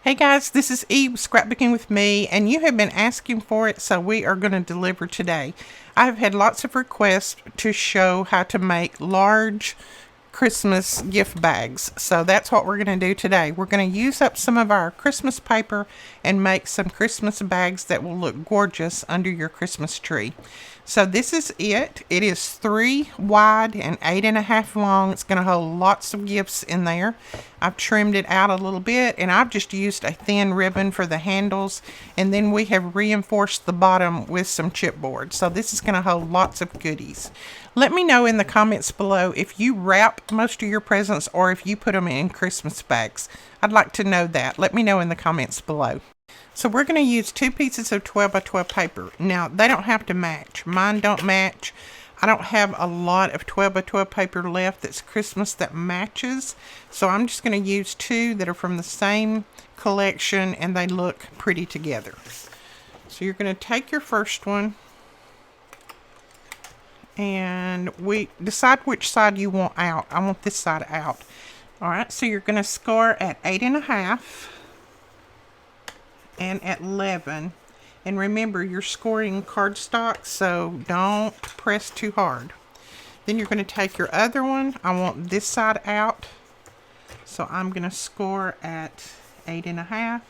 Hey guys, this is Eve Scrapbooking with Me, and you have been asking for it, so we are going to deliver today. I've had lots of requests to show how to make large Christmas gift bags, so that's what we're going to do today. We're going to use up some of our Christmas paper and make some Christmas bags that will look gorgeous under your Christmas tree. So this is it. It is 3 wide and 8.5 long. It's going to hold lots of gifts in there. I've trimmed it out a little bit, and I've just used a thin ribbon for the handles, and then we have reinforced the bottom with some chipboard. So this is going to hold lots of goodies. Let me know in the comments below if you wrap most of your presents or if you put them in Christmas bags. I'd like to know that. Let me know in the comments below. So we're going to use 2 pieces of 12 by 12 paper. Now, they don't have to match. Mine don't match. I don't have a lot of 12 by 12 paper left that's Christmas that matches. So I'm just going to use 2 that are from the same collection and they look pretty together. So you're going to take your first one and we decide which side you want out. I want this side out. Alright, so you're going to score at 8.5 and at 11. And remember, you're scoring cardstock, so don't press too hard. Then you're going to take your other one. I want this side out, so I'm going to score at 8.5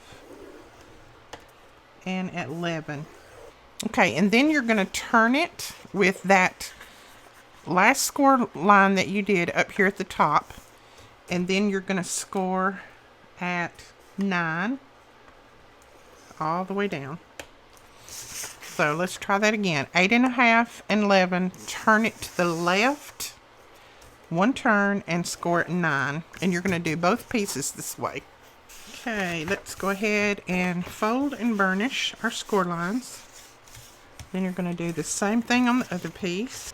and at 11. Okay, and then you're going to turn it with that last score line that you did up here at the top, and then you're going to score at 9 all the way down. So let's try that again. 8.5 and 11. Turn it to the left, 1 turn, and score at 9. And you're going to do both pieces this way. Okay, let's go ahead and fold and burnish our score lines. Then you're going to do the same thing on the other piece.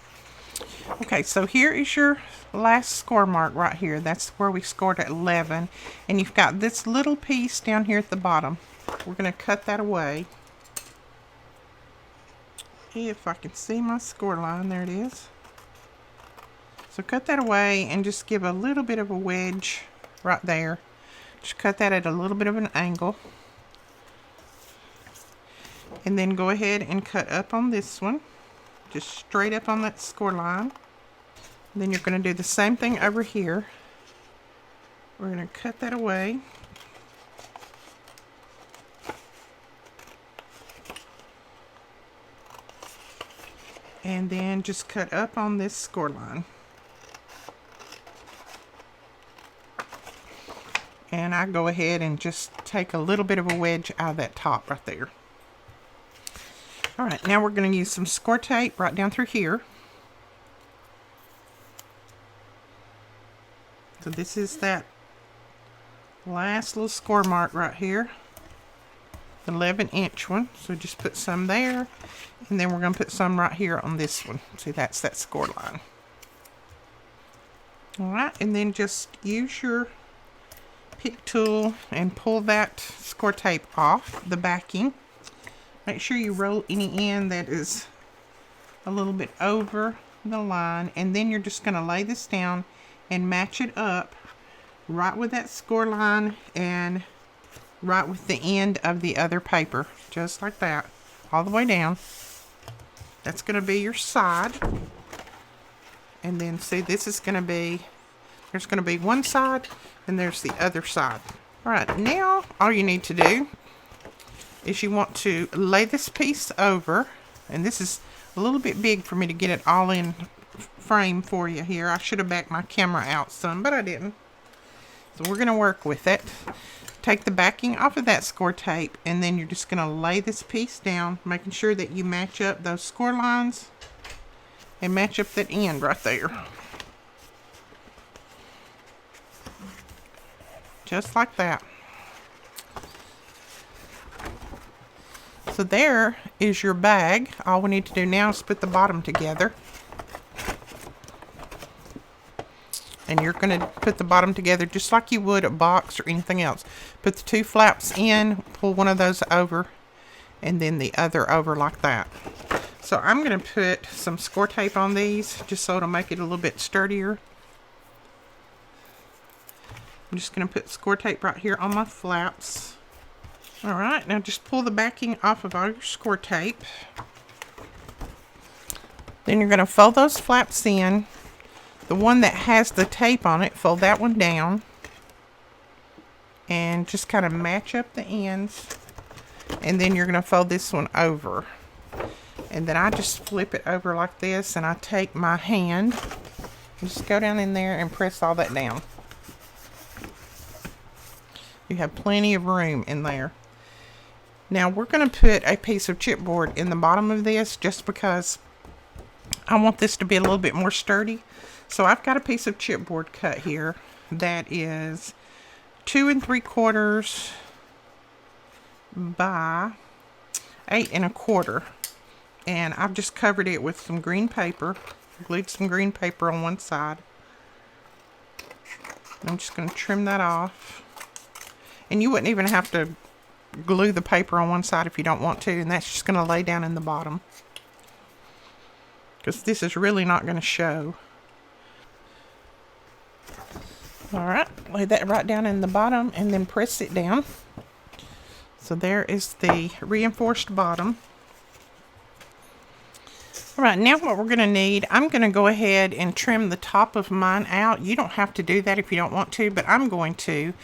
Okay, so here is your last score mark right here. That's where we scored at 11. And you've got this little piece down here at the bottom. We're going to cut that away. If I can see my score line, there it is. So cut that away and just give a little bit of a wedge right there. Just cut that at a little bit of an angle. And then go ahead and cut up on this one. Just straight up on that score line. And then you're going to do the same thing over here. We're going to cut that away. And then just cut up on this score line. And I go ahead and just take a little bit of a wedge out of that top right there. Alright, now we're going to use some score tape right down through here. So this is that last little score mark right here. The 11-inch one. So just put some there. And then we're going to put some right here on this one. See, that's that score line. Alright, and then just use your pick tool and pull that score tape off the backing. Make sure you roll any end that is a little bit over the line. And then you're just going to lay this down and match it up right with that score line and right with the end of the other paper. Just like that. All the way down. That's going to be your side. And then see, this is going to be, there's going to be one side and there's the other side. Alright, now all you need to do is you want to lay this piece over. And this is a little bit big for me to get it all in frame for you here. I should have backed my camera out some, but I didn't. So we're going to work with it. Take the backing off of that score tape, and then you're just going to lay this piece down, making sure that you match up those score lines and match up that end right there. Just like that. So there is your bag. All we need to do now is put the bottom together. And you're going to put the bottom together just like you would a box or anything else. Put the 2 flaps in, pull one of those over, and then the other over like that. So I'm going to put some score tape on these just so it'll make it a little bit sturdier. I'm just going to put score tape right here on my flaps. All right, now just pull the backing off of all your score tape. Then you're going to fold those flaps in. The one that has the tape on it, fold that one down. And just kind of match up the ends. And then you're going to fold this one over. And then I just flip it over like this, and I take my hand and just go down in there and press all that down. You have plenty of room in there. Now we're going to put a piece of chipboard in the bottom of this just because I want this to be a little bit more sturdy. So I've got a piece of chipboard cut here that is 2 3/4 by 8 1/4. And I've just covered it with some green paper, glued some green paper on one side. I'm just going to trim that off. And you wouldn't even have to glue the paper on one side if you don't want to, and that's just going to lay down in the bottom, because this is really not going to show. Alright, lay that right down in the bottom and then press it down. So there is the reinforced bottom. Alright, now what we're going to need, I'm going to go ahead and trim the top of mine out. You don't have to do that if you don't want to, but I'm going to.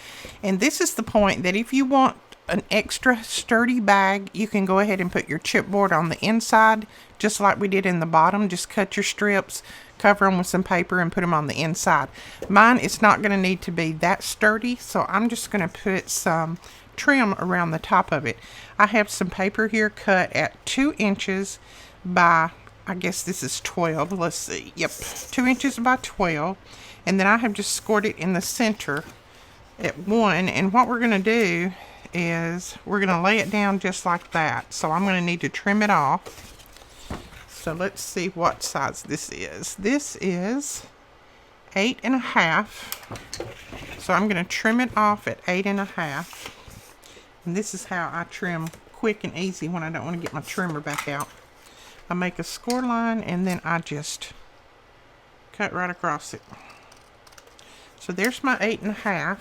And this is the point that if you want an extra sturdy bag, you can go ahead and put your chipboard on the inside, just like we did in the bottom. Just cut your strips, cover them with some paper, and put them on the inside. Mine is not going to need to be that sturdy, so I'm just going to put some trim around the top of it. I have some paper here cut at 2 inches by, I guess this is 12. Let's see. Yep, 2 inches by 12. And then I have just scored it in the center at 1. And what we're going to do is we're going to lay it down just like that. So I'm going to need to trim it off. So let's see what size this is. This is 8 1/2. So I'm going to trim it off at 8 1/2. And this is how I trim quick and easy when I don't want to get my trimmer back out. I make a score line and then I just cut right across it. So there's my 8 1/2.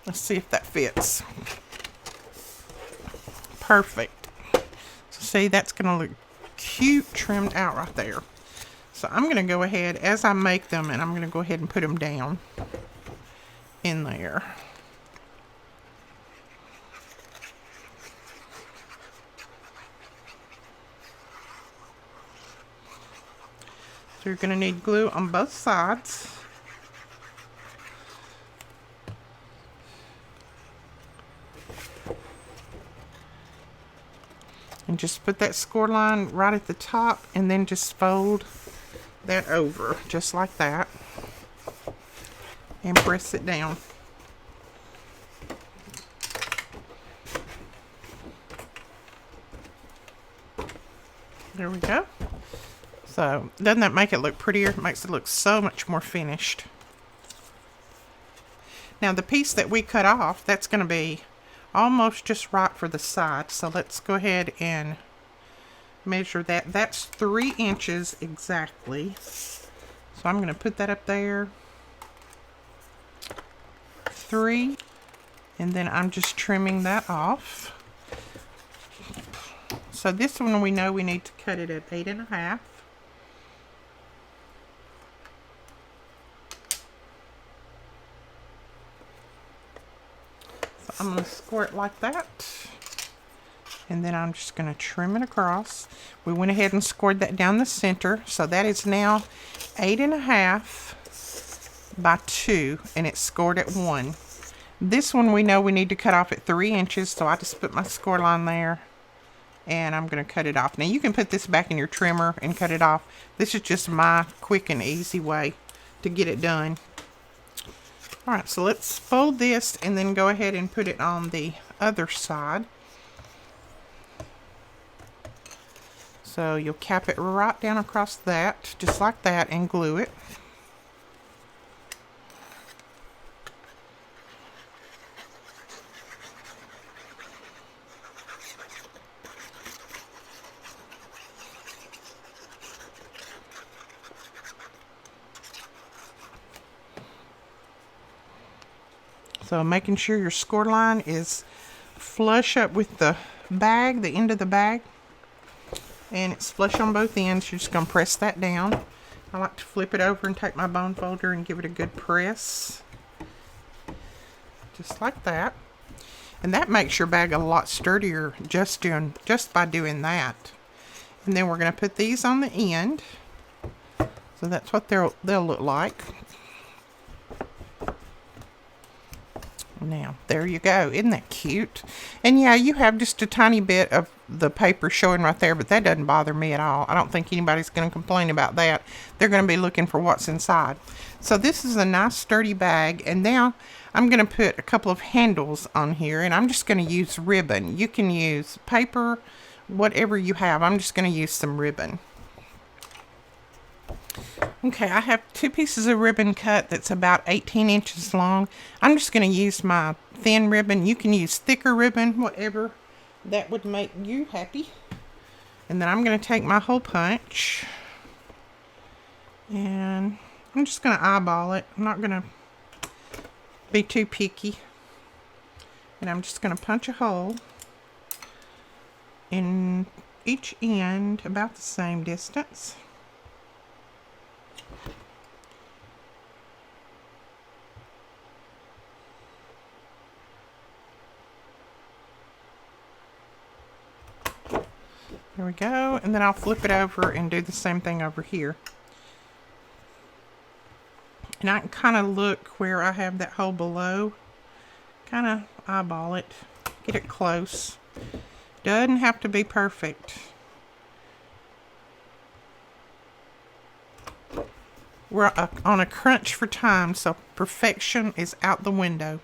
Let's see if that fits. Perfect. So see, that's going to look cute trimmed out right there. So I'm going to go ahead as I make them, and I'm going to go ahead and put them down in there. So you're going to need glue on both sides. And just put that score line right at the top, and then just fold that over just like that and press it down. There we go. So doesn't that make it look prettier? It makes it look so much more finished. Now the piece that we cut off, that's going to be almost just right for the side. So let's go ahead and measure that. That's 3 inches exactly. So I'm going to put that up there. 3. And then I'm just trimming that off. So this one we know we need to cut it at 8 1/2. So I'm going to score it like that. And then I'm just going to trim it across. We went ahead and scored that down the center. So that is now 8 1/2 by 2. And it's scored at 1. This one we know we need to cut off at 3 inches. So I just put my score line there. And I'm going to cut it off. Now you can put this back in your trimmer and cut it off. This is just my quick and easy way to get it done. Alright, so let's fold this and then go ahead and put it on the other side. So you'll cap it right down across that, just like that, and glue it. So making sure your score line is flush up with the bag, the end of the bag. And it's flush on both ends. You're just going to press that down. I like to flip it over and take my bone folder and give it a good press. Just like that. And that makes your bag a lot sturdier just by doing that. And then we're going to put these on the end. So that's what they'll look like. Now, there you go. Isn't that cute? And yeah, you have just a tiny bit of the paper showing right there, but that doesn't bother me at all. I don't think anybody's going to complain about that. They're going to be looking for what's inside. So this is a nice sturdy bag, and now I'm going to put a couple of handles on here, and I'm just going to use ribbon. You can use paper, whatever you have. I'm just going to use some ribbon. Okay, I have 2 pieces of ribbon cut that's about 18 inches long. I'm just going to use my thin ribbon. You can use thicker ribbon, whatever that would make you happy. And then I'm going to take my hole punch, and I'm just going to eyeball it. I'm not going to be too picky. And I'm just going to punch a hole in each end about the same distance. There we go, and then I'll flip it over and do the same thing over here. And I can kind of look where I have that hole below, kind of eyeball it, get it close. Doesn't have to be perfect. We're on a crunch for time, so perfection is out the window.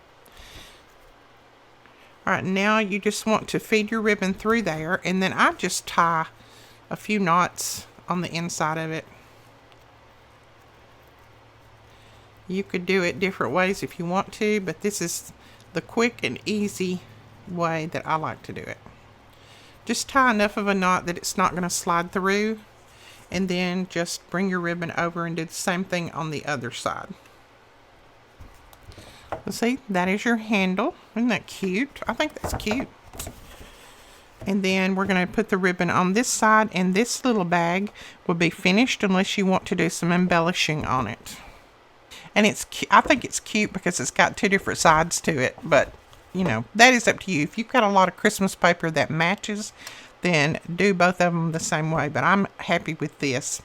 Alright, now you just want to feed your ribbon through there, and then I just tie a few knots on the inside of it. You could do it different ways if you want to, but this is the quick and easy way that I like to do it. Just tie enough of a knot that it's not going to slide through, and then just bring your ribbon over and do the same thing on the other side. See, that is your handle. Isn't that cute? I think that's cute. And then we're going to put the ribbon on this side, and this little bag will be finished unless you want to do some embellishing on it. And I think it's cute because it's got 2 different sides to it, but you know, that is up to you. If you've got a lot of Christmas paper that matches, then do both of them the same way, but I'm happy with this.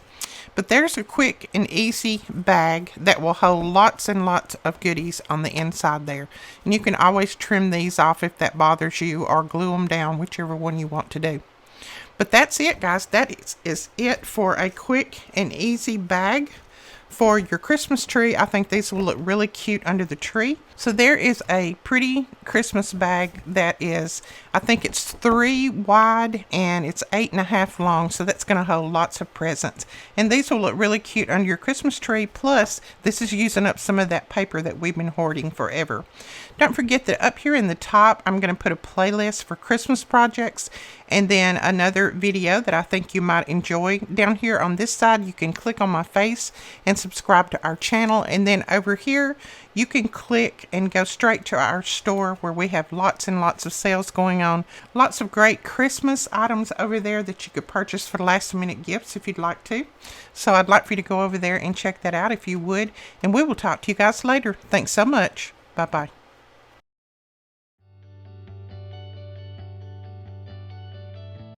But there's a quick and easy bag that will hold lots and lots of goodies on the inside there. And you can always trim these off if that bothers you, or glue them down, whichever one you want to do. But that's it, guys. That is it for a quick and easy bag for your Christmas tree. I think these will look really cute under the tree. So there is a pretty Christmas bag that is, I think it's 3 wide and it's 8.5 long. So that's going to hold lots of presents. And these will look really cute under your Christmas tree. Plus, this is using up some of that paper that we've been hoarding forever. Don't forget that up here in the top, I'm going to put a playlist for Christmas projects, and then another video that I think you might enjoy. Down here on this side, you can click on my face and subscribe to our channel. And then over here, you can click and go straight to our store where we have lots and lots of sales going on. Lots of great Christmas items over there that you could purchase for last minute gifts if you'd like to. So I'd like for you to go over there and check that out if you would. And we will talk to you guys later. Thanks so much. Bye-bye.